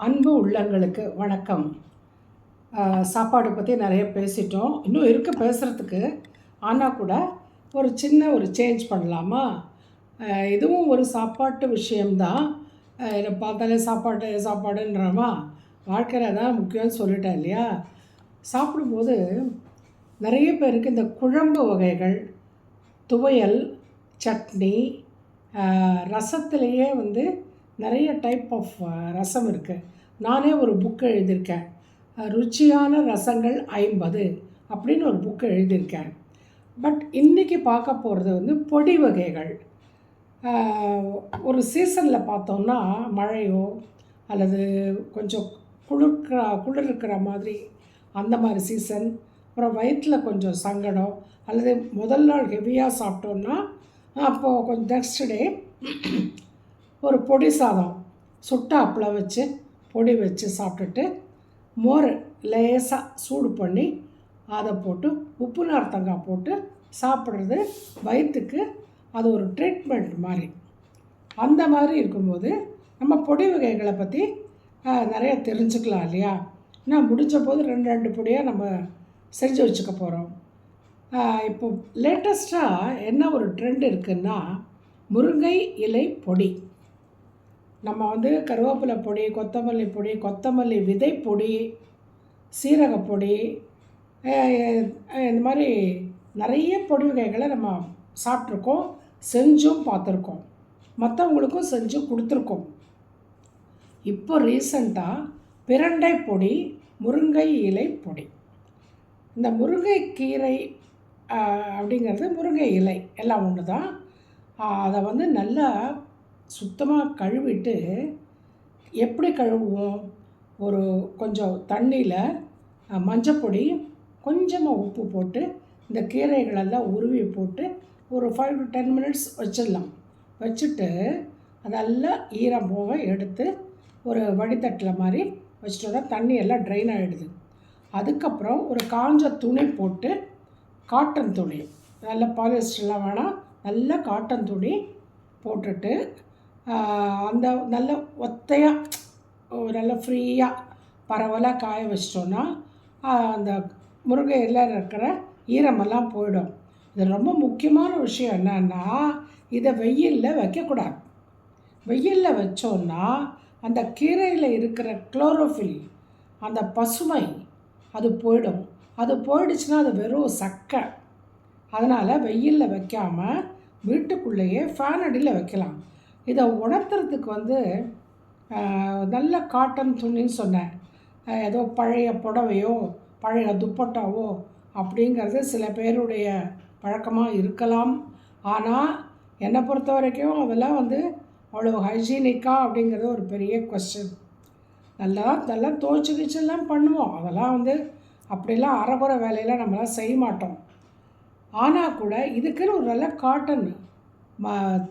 அன்பு உள்ளங்களுக்கு வணக்கம். சாப்பாடு பற்றி நிறைய பேசிட்டோம். இன்னும் இருக்குது பேசுகிறதுக்கு. ஆனால் கூட ஒரு சேஞ்ச் பண்ணலாமா? இதுவும் ஒரு சாப்பாட்டு விஷயம்தான். இதை பார்த்தாலே சாப்பாடு சாப்பாடுன்றோமா? வாழ்க்கையில் தான் முக்கியம்னு சொல்லிட்டேன் இல்லையா? சாப்பிடும்போது நிறைய பேருக்கு இந்த குழம்பு வகைகள், துவையல், சட்னி, ரசத்துலேயே நிறைய டைப் ஆஃப் ரசம் இருக்குது. நானே ஒரு புக்கு எழுதியிருக்கேன். ருச்சியான ரசங்கள் 50 அப்படின்னு ஒரு புக்கு எழுதியிருக்கேன். பட் இன்றைக்கி பார்க்க போகிறது பொடி வகைகள். ஒரு சீசனில் பார்த்தோம்னா மழையோ அல்லது கொஞ்சம் குளிர் இருக்கிற மாதிரி அந்த மாதிரி சீசன், அப்புறம் வயிற்றில் கொஞ்சம் சங்கடம் அல்லது முதல் நாள் ஹெவியாக சாப்பிட்டோன்னா அப்போது கொஞ்சம் நெக்ஸ்ட் டே ஒரு பொடி சாதம் சுட்ட அப்பளம் வச்சு பொடி வச்சு சாப்பிட்டுட்டு மோர் லேசாக சூடு பண்ணி அதை போட்டு உப்பு நார்த்தங்காய் போட்டு சாப்பிட்றது வயிற்றுக்கு அது ஒரு ட்ரீட்மெண்ட் மாதிரி. அந்த மாதிரி இருக்கும்போது நம்ம பொடி வகைகளை பற்றி நிறைய தெரிஞ்சுக்கலாம் இல்லையா? நான் முடிஞ்ச போது 2 பொடியாக நம்ம செஞ்சு வச்சுக்க போகிறோம். இப்போ லேட்டஸ்ட்டாக என்ன ஒரு ட்ரெண்ட் இருக்குன்னா முருங்கை இலை பொடி. நம்ம கருவேப்பிலை பொடி, கொத்தமல்லி பொடி, கொத்தமல்லி விதை பொடி, சீரகப்பொடி, இந்த மாதிரி நிறைய பொடி வகைகளை நம்ம சாப்பிட்ருக்கோம், செஞ்சும் பார்த்துருக்கோம், மற்றவங்களுக்கும் செஞ்சு கொடுத்துருக்கோம். இப்போ ரீசண்டாக பிரண்டை பொடி, முருங்கை இலை பொடி. இந்த முருங்கைக்கீரை அப்படிங்கிறது முருங்கை இலை எல்லாம் ஒன்று தான். அதை நல்லா சுத்தமாக கழுவிட்டு, எப்படி கழுவுவோம்? கொஞ்சம் தண்ணியில் மஞ்சப்பொடி, கொஞ்சமாக உப்பு போட்டு இந்த கீரைகளெல்லாம் உருவி போட்டு ஒரு 5 to 10 minutes வச்சிடலாம். வச்சுட்டு அதெல்லாம் ஈரம் போக எடுத்து ஒரு வடித்தட்டில் மாதிரி வச்சுட்டோன்னா தண்ணி எல்லாம் ட்ரைன் ஆகிடுது. அதுக்கப்புறம் ஒரு காஞ்ச துணி போட்டு, காட்டன் துணி, நல்ல பாலிஸ்டர்லாம் வேணாம், நல்ல காட்டன் துணி போட்டுட்டு அந்த நல்ல ஒத்தையாக நல்ல ஃப்ரீயாக பரவலாக காய வச்சிட்டோன்னா அந்த முருங்கையில் இருக்கிற ஈரமெல்லாம் போயிடும். இது ரொம்ப முக்கியமான விஷயம் என்னன்னா, இதை வெயிலில் வைக்கக்கூடாது. வெயிலில் வச்சோன்னா அந்த கீரையில் இருக்கிற குளோரோஃபில், அந்த பசுமை அது போயிடும். அது போயிடுச்சுன்னா அது வெறும் சக்கை. அதனால் வெயிலில் வைக்காமல் வீட்டுக்குள்ளேயே ஃபேன் அடியில் வைக்கலாம். இதை உணர்த்துறதுக்கு நல்ல காட்டன் துணின்னு சொன்னேன். ஏதோ பழைய புடவையோ பழைய துப்பட்டாவோ அப்படிங்கிறது சில பேருடைய பழக்கமாக இருக்கலாம். ஆனால் என்னை பொறுத்த வரைக்கும் அதெல்லாம் அவ்வளோ ஹைஜீனிக்காக அப்படிங்கிறது ஒரு பெரிய கொஸ்டின். நல்லா துவைச்சி கிச்செல்லாம் பண்ணுவோம். அதெல்லாம் அப்படிலாம் அரைகுறை வேலையெல்லாம் நம்மளாம் செய்ய மாட்டோம். ஆனால் கூட இதுக்குன்னு ஒரு நல்ல காட்டன்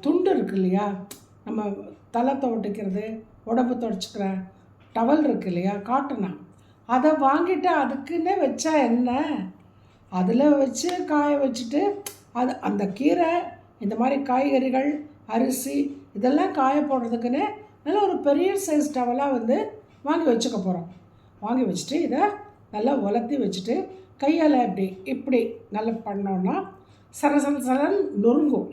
துண்டு இருக்குது இல்லையா? நம்ம தலை துவட்டிக்கிறது, உடம்பு துடைச்சிக்கிற டவல் இருக்குது இல்லையா, காட்டனா, அதை வாங்கிட்டு அதுக்குன்னே வச்சா என்ன? அதில் வச்சு காய வச்சுட்டு அந்த கீரை, இந்த மாதிரி காய்கறிகள், அரிசி இதெல்லாம் காய போடுறதுக்குன்னே நல்ல ஒரு பெரிய சைஸ் டவலாக வாங்கி வச்சுக்க போகிறோம். வாங்கி வச்சுட்டு இதை நல்லா உலர்த்தி வச்சுட்டு கையால் இப்படி நல்லா பண்ணோன்னா சரசரன் நொறுங்கும்.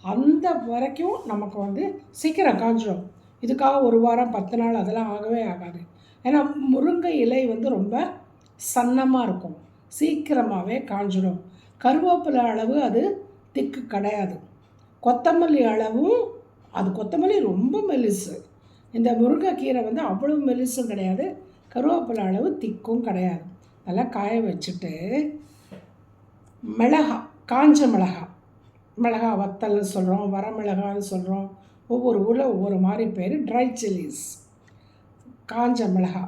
அந்த வரைக்கும் நமக்கு சீக்கிரம் காஞ்சிடும். இதுக்காக 1 வாரம் 10 நாள் அதெல்லாம் ஆகவே ஆகாது. ஏன்னா முருங்கை இலை ரொம்ப சன்னமாக இருக்கும், சீக்கிரமாகவே காஞ்சிடும். கருவேப்பிலை அளவு அது திக்கு கிடையாது. கொத்தமல்லி அளவும், அது கொத்தமல்லி ரொம்ப மெலிசு. இந்த முருங்கைக்கீரை அவ்வளோ மெலிசும் கிடையாது, கருவேப்பிலை அளவு திக்கும் கிடையாது. நல்லா காய வச்சுட்டு காஞ்ச மிளகா வத்தல்னு சொல்கிறோம், வரமிளகான்னு சொல்கிறோம், ஒவ்வொரு ஊரில் ஒவ்வொரு மாதிரி பேர். ட்ரை சில்லிஸ், காஞ்ச மிளகா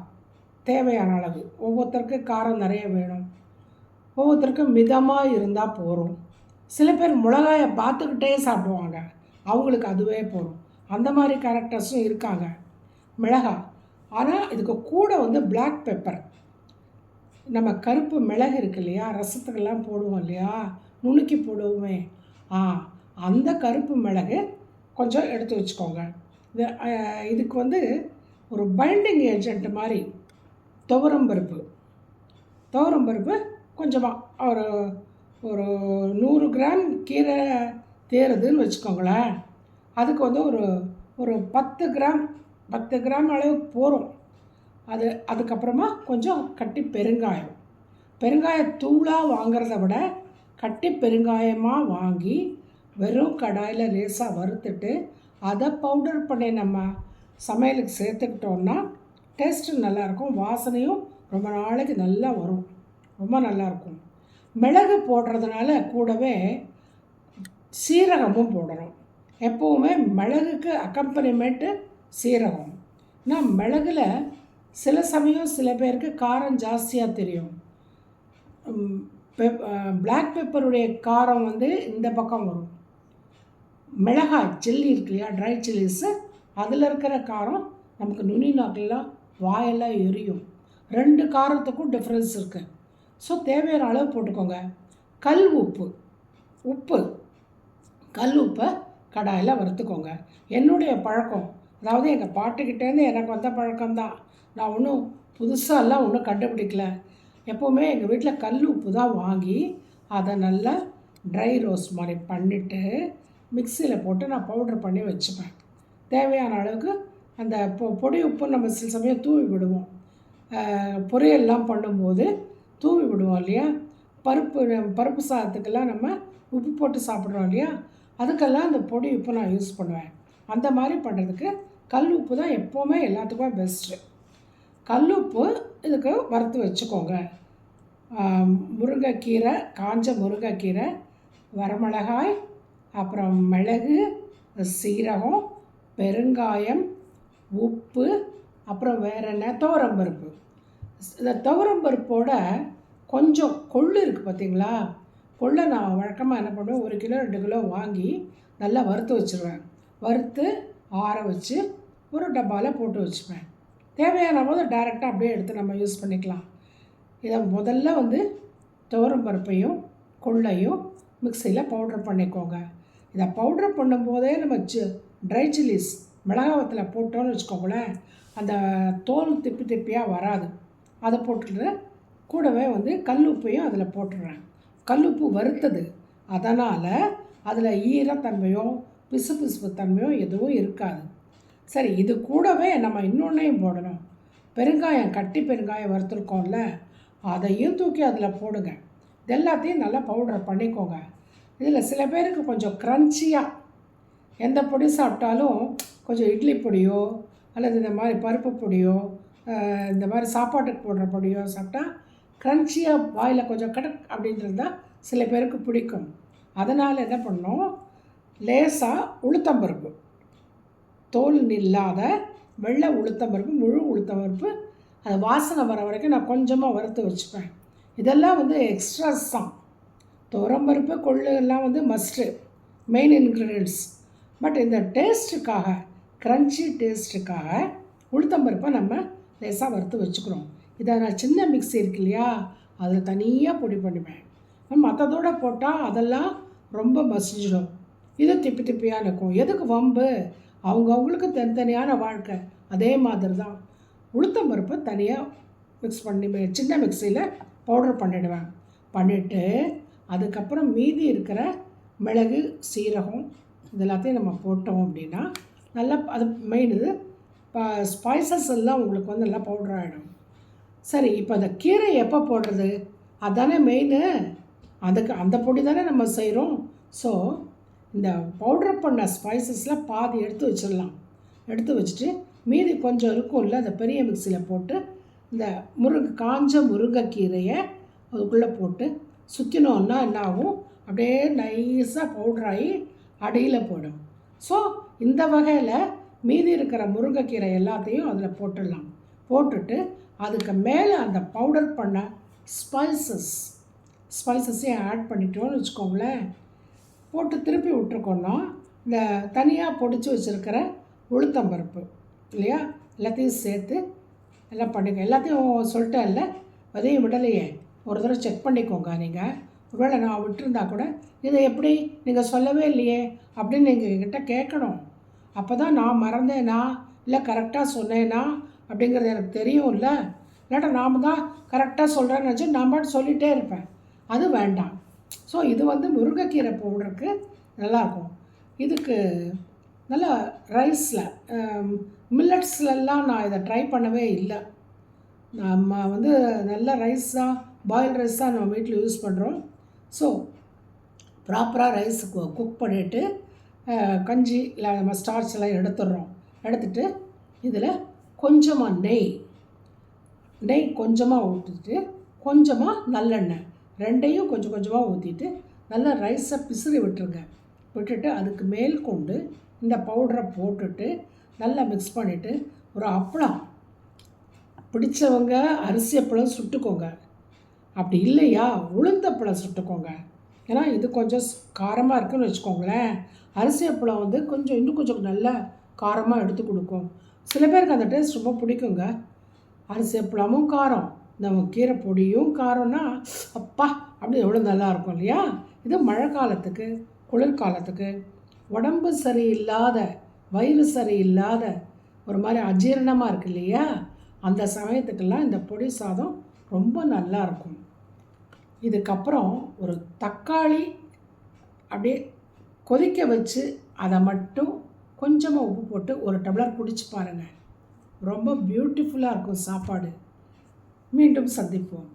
தேவையான அளவு. ஒவ்வொருத்தருக்கு காரம் நிறைய வேணும், ஒவ்வொருத்தருக்கும் மிதமாக இருந்தால் போகும். சில பேர் மிளகாயை பார்த்துக்கிட்டே சாப்பிடுவாங்க, அவங்களுக்கு அதுவே போகும். அந்த மாதிரி கேரக்டர்ஸும் இருக்காங்க. மிளகா, ஆனால் இதுக்கு கூட பிளாக் பெப்பர், நம்ம கருப்பு மிளகு இருக்கு இல்லையா, ரசத்துக்கெல்லாம் போடுவோம் இல்லையா, நுணுக்கி போடுவோமே, அந்த கருப்பு மிளகு கொஞ்சம் எடுத்து வச்சுக்கோங்க. இதுக்கு ஒரு பைண்டிங் ஏஜென்ட் மாதிரி துவரம்பருப்பு துவரம்பருப்பு கொஞ்சமாக ஒரு ஒரு 100 கிராம் கீரை தேருதுன்னு வச்சுக்கோங்களேன். அதுக்கு வந்து ஒரு ஒரு 10 கிராம் அளவுக்கு போகும். அதுக்கப்புறமா கொஞ்சம் கட்டி பெருங்காயத்தூளாக வாங்கிறத விட கட்டி பெருங்காயமாக வாங்கி வெறும் கடாயில் லேசாக வறுத்துட்டு அதை பவுடர் பண்ணி நம்ம சமையலுக்கு சேர்த்துக்கிட்டோன்னா டேஸ்ட்டு நல்லாயிருக்கும், வாசனையும் ரொம்ப நாளைக்கு நல்லா வரும், ரொம்ப நல்லாயிருக்கும். மிளகு போடுறதுனால கூடவே சீரகமும் போடணும். எப்போவுமே மிளகுக்கு அக்கம்பனிமெண்ட்டு சீரகம். ஆனால் மிளகுல சில சமயம் சில பேருக்கு காரம் ஜாஸ்தியாக தெரியும். பிளாக் பெப்பருடைய காரம் வந்து இந்த பக்கம் வரும். மிளகாய் சில்லி இருக்கு இல்லையா, ட்ரை சில்லிஸு, அதில் இருக்கிற காரம் நமக்கு நுனி நாக்கெல்லாம் வாயெல்லாம் எரியும். 2 காரத்துக்கும் டிஃப்ரென்ஸ் இருக்குது. ஸோ தேவையான அளவு போட்டுக்கோங்க. கல் உப்பை கடாயில் வறுத்துக்கோங்க. என்னுடைய பழக்கம், அதாவது எங்கள் பாட்டுக்கிட்டேருந்து எனக்கு வந்த பழக்கம்தான். நான் ஒன்றும் புதுசாலாம் ஒன்றும் கண்டுபிடிக்கல. எப்போவுமே எங்கள் வீட்டில் கல் உப்பு தான் வாங்கி அதை நல்லா ட்ரை ரோஸ்ட் மாதிரி பண்ணிவிட்டு மிக்சியில் போட்டு நான் பவுட்ரு பண்ணி வச்சுப்பேன். தேவையான அளவுக்கு அந்த பொடி உப்பு நம்ம சில சமயம் தூவி விடுவோம். பொரியல்லாம் பண்ணும்போது தூவி விடுவோம் இல்லையா, பருப்பு சாதத்துக்கெல்லாம் நம்ம உப்பு போட்டு சாப்பிட்றோம் இல்லையா, அதுக்கெல்லாம் அந்த பொடி உப்பு நான் யூஸ் பண்ணுவேன். அந்த மாதிரி பண்ணுறதுக்கு கல் உப்பு தான் எப்போவுமே எல்லாத்துக்குமே பெஸ்ட்டு. கல் உப்பு இதுக்கு வறுத்து வச்சுக்கோங்க. முருங்கைக்கீரை, காஞ்ச முருங்கைக்கீரை, வரமிளகாய், அப்புறம் மிளகு, சீரகம், பெருங்காயம், உப்பு, அப்புறம் வேறு என்ன, துவரம்பருப்பு. இந்த துவரம்பருப்போட கொஞ்சம் கொள்ளு இருக்குது பார்த்திங்களா, கொள்ளை நான் வழக்கமாக என்ன பண்ணுவேன், 1 கிலோ 2 கிலோ வாங்கி நல்லா வறுத்து வச்சுருவேன். வறுத்து ஆற வச்சு ஒரு டப்பாவில் போட்டு வச்சுப்பேன். தேவையான போது டைரெக்டாக அப்படியே எடுத்து நம்ம யூஸ் பண்ணிக்கலாம். இதை முதல்ல வந்து துவரம்பருப்பையும் கொள்ளையும் மிக்சியில் பவுட்ரு பண்ணிக்கோங்க. இதை பவுட்ரு பண்ணும்போதே நம்ம ட்ரை சில்லிஸ் மிளகாவத்தில் போட்டோன்னு வச்சுக்கோங்களேன், அந்த தோல் திப்பியாக வராது. அதை போட்டுட்டு கூடவே வந்து கல் உப்பையும் அதில் போட்டுடுறேன். கல் உப்பு வறுத்தது, அதனால் அதில் ஈரத்தன்மையோ பிசுபிசுப்பு தன்மையோ எதுவும் இருக்காது. சரி, இது கூடவே நம்ம இன்னொன்றையும் போடணும். பெருங்காயம், கட்டி பெருங்காயம் வறுத்துருக்கோம்ல, அதையும் தூக்கி அதில் போடுங்க. இது எல்லாத்தையும் நல்லா பவுடரை பண்ணிக்கோங்க. இதில் சில பேருக்கு கொஞ்சம் க்ரன்ச்சியாக எந்த பொடி சாப்பிட்டாலும் கொஞ்சம் இட்லி பொடியோ அல்லது இந்த மாதிரி பருப்பு பொடியோ இந்த மாதிரி சாப்பாட்டுக்கு போடுற பொடியோ சாப்பிட்டா க்ரன்ச்சியாக வாயில் கொஞ்சம் கடக் அப்படின்றது தான் சில பேருக்கு பிடிக்கும். அதனால் என்ன பண்ணோம், லேசாக உளுத்தம்பருப்பு, தோல் இல்லாத வெள்ளை உளுத்தம்பருப்பு, முழு உளுத்தம்பருப்பு, அது வாசனை வர வரைக்கும் நான் கொஞ்சமாக வறுத்து வச்சுப்பேன். இதெல்லாம் வந்து எக்ஸ்ட்ராஸ் தான். துவரம்பருப்பு கொள்ளு எல்லாம் வந்து மஸ்ட்டு, மெயின் இன்க்ரீடியன்ட்ஸ். பட் இந்த டேஸ்ட்டுக்காக, க்ரன்ச்சி டேஸ்ட்டுக்காக உளுத்தம்பருப்பை நம்ம லேசாக வறுத்து வச்சுக்கிறோம். இதை நான் சின்ன மிக்ஸி இருக்கு இல்லையா, அதில் தனியாக பொடி பண்ணுவேன். மற்றதோடு போட்டால் அதெல்லாம் ரொம்ப மசிஞ்சிடும், இது திப்பியாக இருக்கும். எதுக்கு வம்பு, அவங்கவுங்களுக்கு தனித்தனியான வாழ்க்கை. அதே மாதிரி தான் உளுத்தம்பருப்பை தனியாக மிக்ஸ் பண்ணி சின்ன மிக்சியில் பவுடர் பண்ணிவிட்டு அதுக்கப்புறம் மீதி இருக்கிற மிளகு, சீரகம் இதெல்லாத்தையும் நம்ம போட்டோம் அப்படின்னா நல்லா அது மெயின். இது ஸ்பைசஸ் எல்லாம் உங்களுக்கு வந்து நல்லா பவுடர் ஆகிடும். சரி, இப்போ அந்த கீரை எப்போ போடுறது, அதுதானே மெயின். அந்த பொடி தானே நம்ம செய்கிறோம். ஸோ இந்த பவுடர் பண்ண ஸ்பைசஸில் பாதி எடுத்து வச்சிடலாம். எடுத்து வச்சுட்டு மீதி கொஞ்சம் இருக்கும்ல, அந்த பெரிய மிக்சியில் போட்டு இந்த காஞ்ச முருங்கைக்கீரையை அதுக்குள்ளே போட்டு சுற்றினோன்னா என்ன ஆகும், அப்படியே நைஸாக பவுட்ராகி அடியில் போயிடும். ஸோ இந்த வகையில் மீதி இருக்கிற முருங்கைக்கீரை எல்லாத்தையும் அதில் போட்டுடலாம். போட்டுட்டு அதுக்கு மேலே அந்த பவுடர் பண்ண ஸ்பைசஸையும் ஆட் பண்ணிட்டோன்னு வச்சுக்கோங்களேன். போட்டு திருப்பி விட்டுருக்கோன்னா இந்த தனியாக பொடிச்சு வச்சுருக்கிற உளுத்தம்பருப்பு இல்லையா, எல்லாத்தையும் சேர்த்து எல்லாம் பண்ணிக்க. எல்லாத்தையும் சொல்லிட்டேன் இல்லை, அதையும் விடலையே, ஒரு தடவை செக் பண்ணிக்கோங்க. நீங்கள் ஒருவேளை நான் விட்டுருந்தா கூட இதை எப்படி நீங்கள் சொல்லவே இல்லையே அப்படின்னு நீங்கள் என்கிட்ட கேட்கணும். அப்போ தான் நான் மறந்தேனா இல்லை கரெக்டாக சொன்னேனா அப்படிங்கிறது எனக்கு தெரியும்ல. இல்லாட்டா நாம் தான் கரெக்டாக சொல்கிறேன்னு நினச்சி நான் பாட்டு சொல்லிகிட்டே இருப்பேன். அது வேண்டாம். ஸோ இது வந்து முருங்கைக்கீரை பவுடருக்கு நல்லாயிருக்கும். இதுக்கு நல்லா ரைஸில் மில்லட்ஸ்லலாம் நான் இதை ட்ரை பண்ணவே இல்லை. நம்ம வந்து நல்ல ரைஸ் தான், பாயில் ரைஸ் தான் நம்ம வீட்டில் யூஸ் பண்ணுறோம். ஸோ ப்ராப்பராக ரைஸ் குக் பண்ணிவிட்டு கஞ்சி இல்லை நம்ம ஸ்டார்ச் எல்லாம் எடுத்துடுறோம். எடுத்துட்டு இதில் கொஞ்சமாக நெய் கொஞ்சமாக ஊற்றிட்டு கொஞ்சமாக நல்லெண்ணெய் ரெண்டையும் கொஞ்சம் கொஞ்சமாக ஊற்றிட்டு நல்லா ரைஸை பிசிறி விட்டுருங்க. விட்டுட்டு அதுக்கு மேல் கொண்டு இந்த பவுடரை போட்டுட்டு நல்லா மிக்ஸ் பண்ணிவிட்டு ஒரு அப்பளம் பிடிச்சவங்க அரிசி அப்பளம் சுட்டுக்கோங்க. அப்படி இல்லையா உளுந்தப்பளம் சுட்டுக்கோங்க. ஏன்னா இது கொஞ்சம் காரமாக இருக்குதுன்னு வச்சுக்கோங்களேன். அரிசி அப்பளம் வந்து இன்னும் கொஞ்சம் நல்லா காரமாக எடுத்து கொடுக்கும். சில பேருக்கு அந்த டேஸ்ட் ரொம்ப பிடிக்குங்க. அரிசி அப்பளமும் காரம், நம்ம கீரை பொடியும் காரம்னா அப்பா அப்படி எவ்வளோ நல்லாயிருக்கும் இல்லையா? இது மழை காலத்துக்கு, குளிர்காலத்துக்கு, உடம்பு சரியில்லாத, வயிறு சரியில்லாத, ஒரு மாதிரி அஜீரணமாக இருக்கு இல்லையா? அந்த சமயத்துக்கெல்லாம் இந்த பொடி சாதம் ரொம்ப நல்லாயிருக்கும். இதுக்கப்புறம் ஒரு தக்காளி அப்படியே கொதிக்க வச்சு அதை மட்டும் கொஞ்சமாக உப்பு போட்டு ஒரு டம்ளர் குடிச்சு பாருங்கள். ரொம்ப பியூட்டிஃபுல்லாக இருக்கும் சாப்பாடு. மீண்டும் சந்திப்போம்.